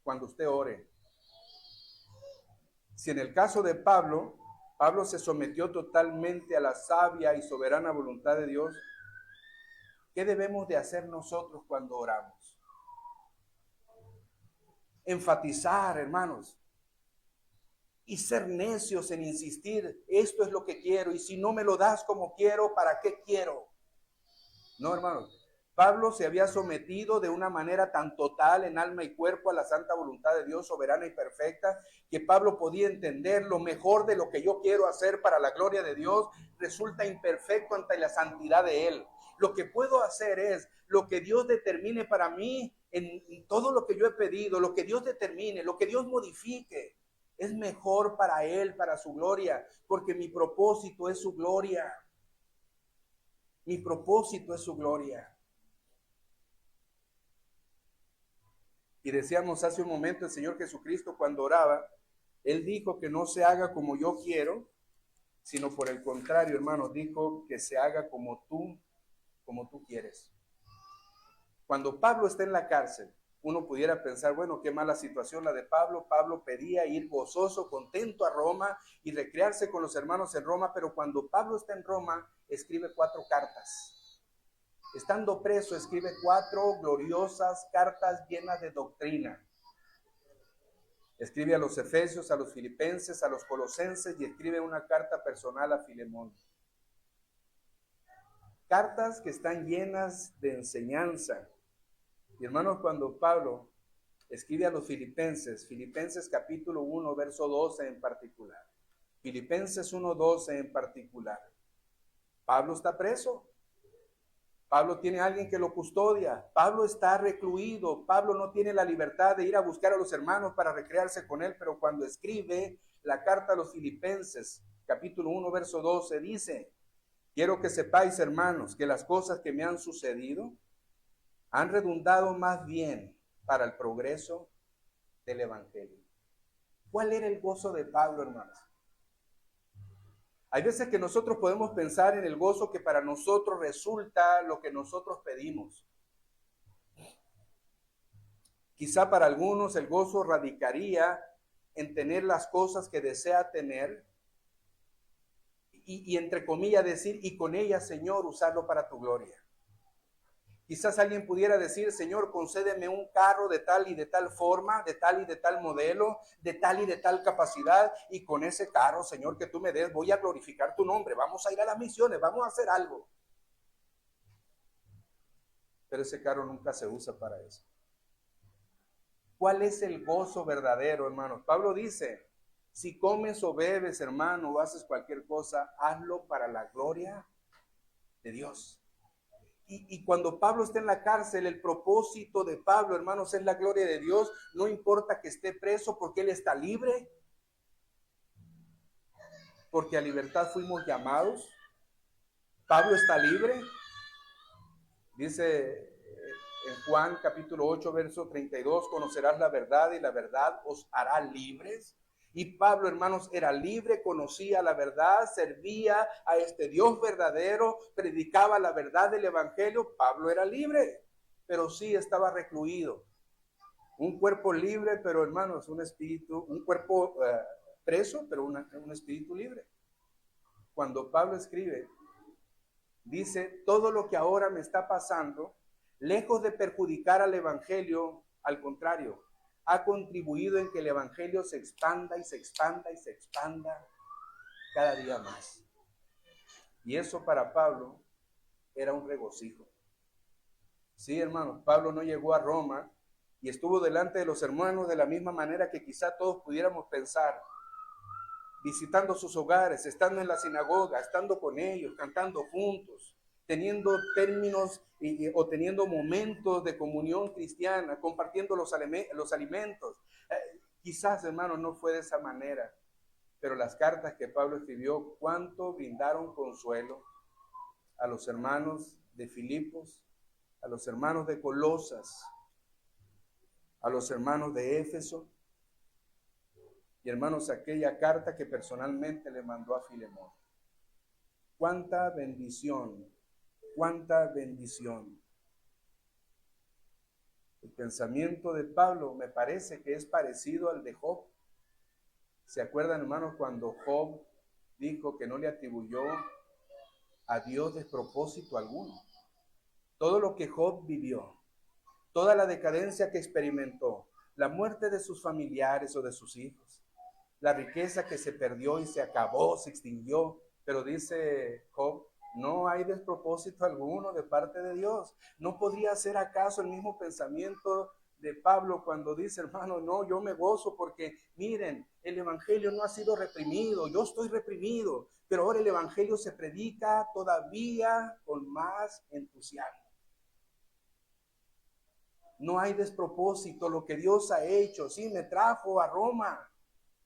A: cuando usted ore. Si en el caso de Pablo, Pablo se sometió totalmente a la sabia y soberana voluntad de Dios, ¿qué debemos de hacer nosotros cuando oramos? Enfatizar, hermanos, y ser necios en insistir, esto es lo que quiero, y si no me lo das como quiero, ¿para qué quiero? No, hermanos. Pablo se había sometido de una manera tan total en alma y cuerpo a la santa voluntad de Dios soberana y perfecta, que Pablo podía entender lo mejor de lo que yo quiero hacer para la gloria de Dios resulta imperfecto ante la santidad de Él. Lo que puedo hacer es lo que Dios determine para mí en todo lo que yo he pedido, lo que Dios determine, lo que Dios modifique. Es mejor para Él, para su gloria, porque mi propósito es su gloria. Mi propósito es su gloria. Y decíamos hace un momento, el Señor Jesucristo cuando oraba, Él dijo que no se haga como yo quiero, sino por el contrario, hermanos, dijo que se haga como tú quieres. Cuando Pablo está en la cárcel, uno pudiera pensar, bueno, qué mala situación la de Pablo. Pablo pedía ir gozoso, contento a Roma y recrearse con los hermanos en Roma, pero cuando Pablo está en Roma, escribe 4 cartas. Estando preso, escribe 4 gloriosas cartas llenas de doctrina. Escribe a los efesios, a los filipenses, a los colosenses y escribe una carta personal a Filemón. Cartas que están llenas de enseñanza. Y hermanos, cuando Pablo escribe a los filipenses, Filipenses capítulo 1, verso 12 en particular, Filipenses 1, 12 en particular, Pablo está preso. Pablo tiene a alguien que lo custodia. Pablo está recluido. Pablo no tiene la libertad de ir a buscar a los hermanos para recrearse con él, pero cuando escribe la carta a los Filipenses, capítulo 1, verso 12, dice, quiero que sepáis, hermanos, que las cosas que me han sucedido han redundado más bien para el progreso del Evangelio. ¿Cuál era el gozo de Pablo, hermanos? Hay veces que nosotros podemos pensar en el gozo que para nosotros resulta lo que nosotros pedimos. Quizá para algunos el gozo radicaría en tener las cosas que desea tener y entre comillas decir, y con ellas, Señor, usarlo para tu gloria. Quizás alguien pudiera decir, Señor, concédeme un carro de tal y de tal forma, de tal y de tal modelo, de tal y de tal capacidad, y con ese carro, Señor, que tú me des, voy a glorificar tu nombre, vamos a ir a las misiones, vamos a hacer algo. Pero ese carro nunca se usa para eso. ¿Cuál es el gozo verdadero, hermanos? Pablo dice, si comes o bebes, hermano, o haces cualquier cosa, hazlo para la gloria de Dios. Y cuando Pablo está en la cárcel, el propósito de Pablo, hermanos, es la gloria de Dios. No importa que esté preso porque él está libre, porque a libertad fuimos llamados. Pablo está libre. Dice en Juan capítulo 8, verso 32, conocerás la verdad y la verdad os hará libres. Y Pablo, hermanos, era libre, conocía la verdad, servía a este Dios verdadero, predicaba la verdad del evangelio. Pablo era libre, pero sí estaba recluido. Un cuerpo libre, pero hermanos, un espíritu, un cuerpo preso, pero un espíritu libre. Cuando Pablo escribe, dice, todo lo que ahora me está pasando, lejos de perjudicar al evangelio, al contrario, ha contribuido en que el evangelio se expanda y se expanda y se expanda cada día más. Y eso para Pablo era un regocijo. Sí, hermanos, Pablo no llegó a Roma y estuvo delante de los hermanos de la misma manera que quizá todos pudiéramos pensar, visitando sus hogares, estando en la sinagoga, estando con ellos, cantando juntos, teniendo términos o teniendo momentos de comunión cristiana, compartiendo los alimentos. Quizás, hermanos, no fue de esa manera, pero las cartas que Pablo escribió, cuánto brindaron consuelo a los hermanos de Filipos, a los hermanos de Colosas, a los hermanos de Éfeso, y hermanos, aquella carta que personalmente le mandó a Filemón. Cuánta bendición, cuánta bendición. El pensamiento de Pablo me parece que es parecido al de Job. ¿Se acuerdan, hermanos, cuando Job dijo que no le atribuyó a Dios despropósito alguno? Todo lo que Job vivió, toda la decadencia que experimentó, la muerte de sus familiares o de sus hijos, la riqueza que se perdió y se acabó, se extinguió, pero dice Job, no hay despropósito alguno de parte de Dios. ¿No podría ser acaso el mismo pensamiento de Pablo cuando dice, hermano, no, yo me gozo porque miren, el evangelio no ha sido reprimido, yo estoy reprimido, pero ahora el evangelio se predica todavía con más entusiasmo? No hay despropósito, lo que Dios ha hecho, sí, me trajo a Roma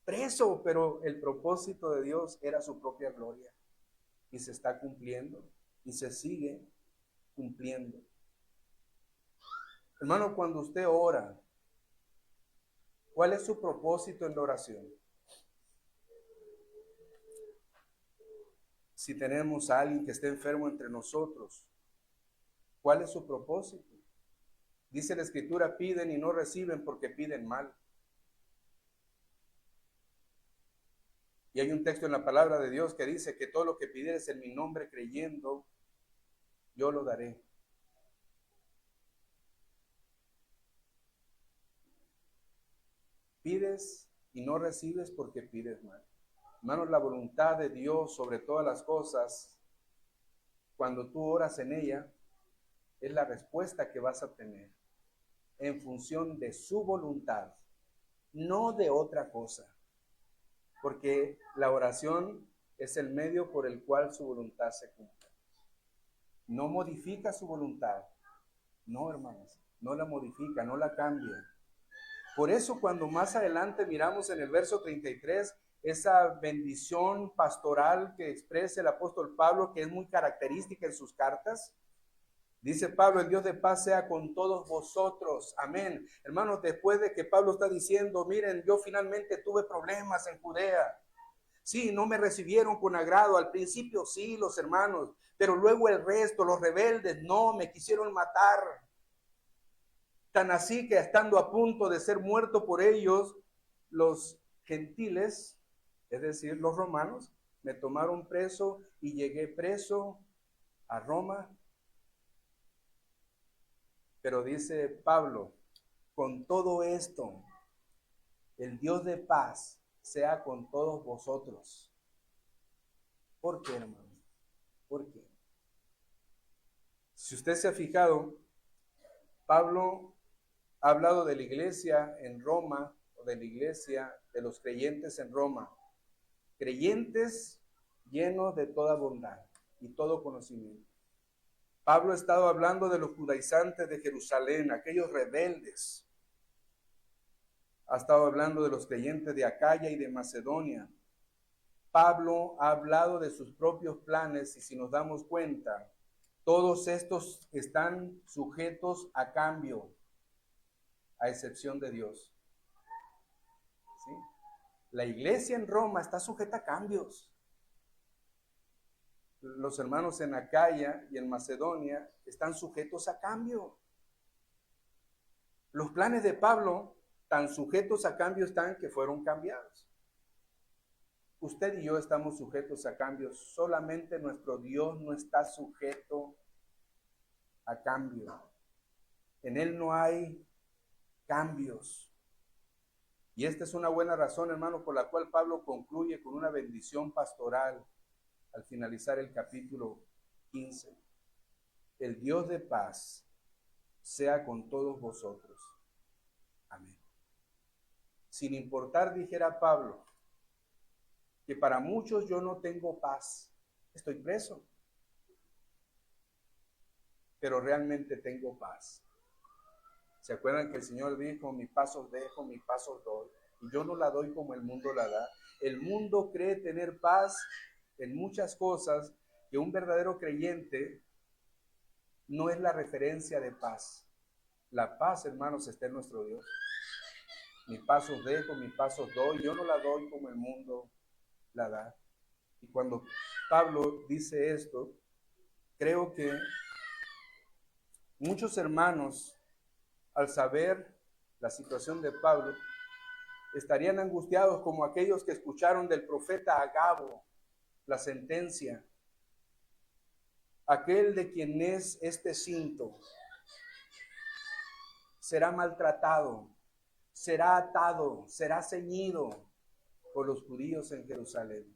A: preso, pero el propósito de Dios era su propia gloria y se está cumpliendo y se sigue cumpliendo. Hermano, cuando usted ora, ¿cuál es su propósito en la oración? Si tenemos a alguien que esté enfermo entre nosotros, ¿cuál es su propósito? Dice la Escritura, piden y no reciben porque piden mal. Y hay un texto en la palabra de Dios que dice que todo lo que pidieres en mi nombre creyendo, yo lo daré. Pides y no recibes porque pides mal. Hermanos, la voluntad de Dios sobre todas las cosas, cuando tú oras en ella, es la respuesta que vas a tener en función de su voluntad, no de otra cosa. Porque la oración es el medio por el cual su voluntad se cumple. No modifica su voluntad. No, hermanos, no la modifica, no la cambia. Por eso cuando más adelante miramos en el verso 33, esa bendición pastoral que expresa el apóstol Pablo, que es muy característica en sus cartas, dice Pablo, el Dios de paz sea con todos vosotros. Amén. Hermanos, después de que Pablo está diciendo, miren, yo finalmente tuve problemas en Judea. Sí, no me recibieron con agrado. Al principio sí, los hermanos, pero luego el resto, los rebeldes, no, me quisieron matar. Tan así que estando a punto de ser muerto por ellos, los gentiles, es decir, los romanos, me tomaron preso y llegué preso a Roma. Pero dice Pablo, con todo esto, el Dios de paz sea con todos vosotros. ¿Por qué, hermano? ¿Por qué? Si usted se ha fijado, Pablo ha hablado de la iglesia en Roma, o de la iglesia de los creyentes en Roma. Creyentes llenos de toda bondad y todo conocimiento. Pablo ha estado hablando de los judaizantes de Jerusalén, aquellos rebeldes. Ha estado hablando de los creyentes de Acaya y de Macedonia. Pablo ha hablado de sus propios planes y si nos damos cuenta, todos estos están sujetos a cambio, a excepción de Dios. ¿Sí? La iglesia en Roma está sujeta a cambios. Los hermanos en Acaya y en Macedonia están sujetos a cambio. Los planes de Pablo tan sujetos a cambio están que fueron cambiados. Usted y yo estamos sujetos a cambios. Solamente nuestro Dios no está sujeto a cambio. En Él no hay cambios. Y esta es una buena razón, hermano, por la cual Pablo concluye con una bendición pastoral al finalizar el capítulo 15. El Dios de paz sea con todos vosotros. Amén. Sin importar, dijera Pablo, que para muchos yo no tengo paz. Estoy preso, pero realmente tengo paz. ¿Se acuerdan que el Señor dijo, mi paz os dejo, mi paz os doy? Y yo no la doy como el mundo la da. El mundo cree tener paz en muchas cosas que un verdadero creyente no es la referencia de paz. La paz, hermanos, está en nuestro Dios. Mi paz os dejo, mi paz os doy. Yo no la doy como el mundo la da. Y cuando Pablo dice esto, creo que muchos hermanos, al saber la situación de Pablo, estarían angustiados como aquellos que escucharon del profeta Agabo la sentencia. Aquel de quien es este cinto será maltratado, será atado, será ceñido por los judíos en Jerusalén.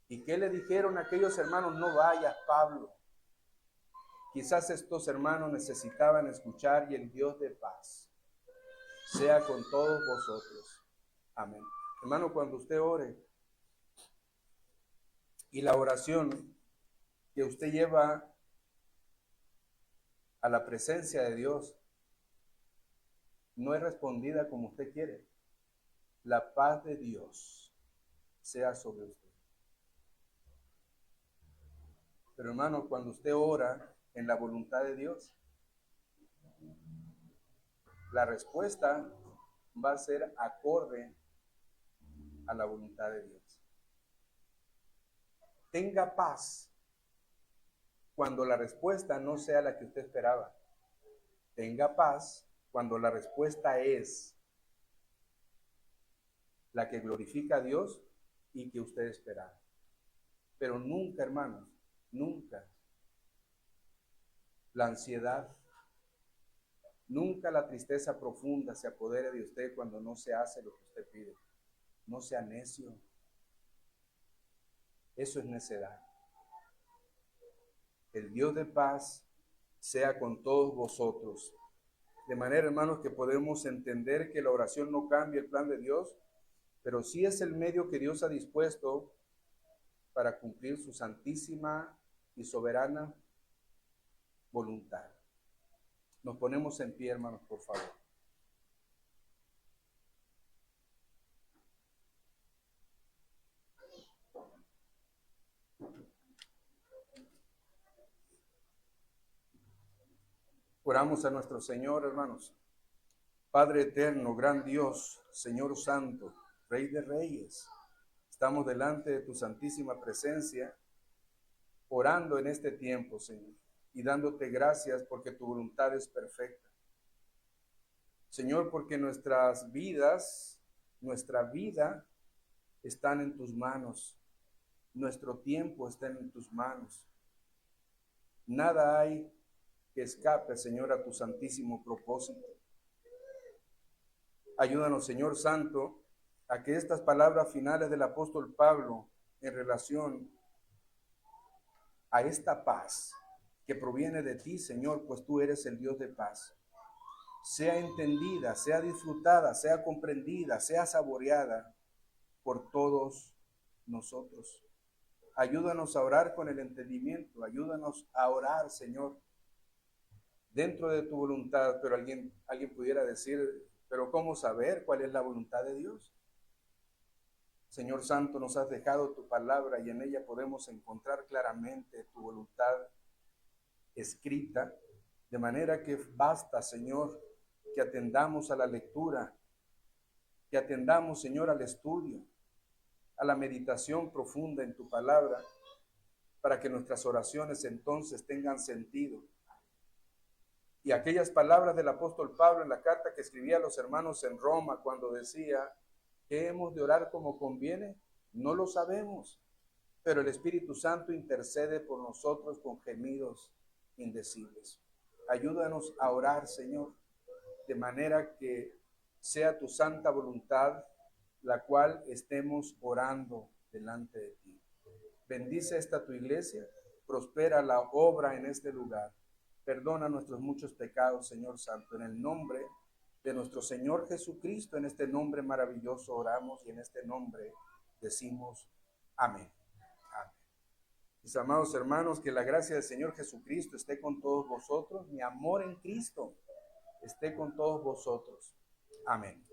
A: ¿Y qué le dijeron a aquellos hermanos? No vayas, Pablo. Quizás estos hermanos necesitaban escuchar y el Dios de paz sea con todos vosotros. Amén. Hermano, cuando usted ore y la oración que usted lleva a la presencia de Dios no es respondida como usted quiere, la paz de Dios sea sobre usted. Pero hermano, cuando usted ora en la voluntad de Dios, la respuesta va a ser acorde a la voluntad de Dios. Tenga paz cuando la respuesta no sea la que usted esperaba. Tenga paz cuando la respuesta es la que glorifica a Dios y que usted esperaba. Pero nunca, hermanos, nunca la ansiedad, nunca la tristeza profunda se apodere de usted cuando no se hace lo que usted pide. No sea necio. Eso es necedad. El Dios de paz sea con todos vosotros. De manera, hermanos, que podemos entender que la oración no cambia el plan de Dios, pero sí es el medio que Dios ha dispuesto para cumplir su santísima y soberana voluntad. Nos ponemos en pie, hermanos, por favor. Oramos a nuestro Señor, hermanos. Padre eterno, gran Dios, Señor santo, Rey de reyes, estamos delante de tu santísima presencia, orando en este tiempo, Señor, y dándote gracias porque tu voluntad es perfecta. Señor, porque nuestras vidas, nuestra vida están en tus manos, nuestro tiempo está en tus manos. Nada hay que escape, Señor, a tu santísimo propósito. Ayúdanos, Señor Santo, a que estas palabras finales del apóstol Pablo en relación a esta paz que proviene de ti, Señor, pues tú eres el Dios de paz, sea entendida, sea disfrutada, sea comprendida, sea saboreada por todos nosotros. Ayúdanos a orar con el entendimiento, ayúdanos a orar, Señor, dentro de tu voluntad. Pero alguien pudiera decir, pero ¿cómo saber cuál es la voluntad de Dios? Señor Santo, nos has dejado tu palabra y en ella podemos encontrar claramente tu voluntad escrita, de manera que basta, Señor, que atendamos a la lectura, que atendamos, Señor, al estudio, a la meditación profunda en tu palabra, para que nuestras oraciones entonces tengan sentido. Y aquellas palabras del apóstol Pablo en la carta que escribía a los hermanos en Roma, cuando decía que hemos de orar como conviene, no lo sabemos, pero el Espíritu Santo intercede por nosotros con gemidos indecibles. Ayúdanos a orar, Señor, de manera que sea tu santa voluntad la cual estemos orando delante de ti. Bendice esta tu iglesia, prospera la obra en este lugar. Perdona nuestros muchos pecados, Señor Santo, en el nombre de nuestro Señor Jesucristo. En este nombre maravilloso oramos y en este nombre decimos amén. Amén. Mis amados hermanos, que la gracia del Señor Jesucristo esté con todos vosotros. Mi amor en Cristo esté con todos vosotros. Amén.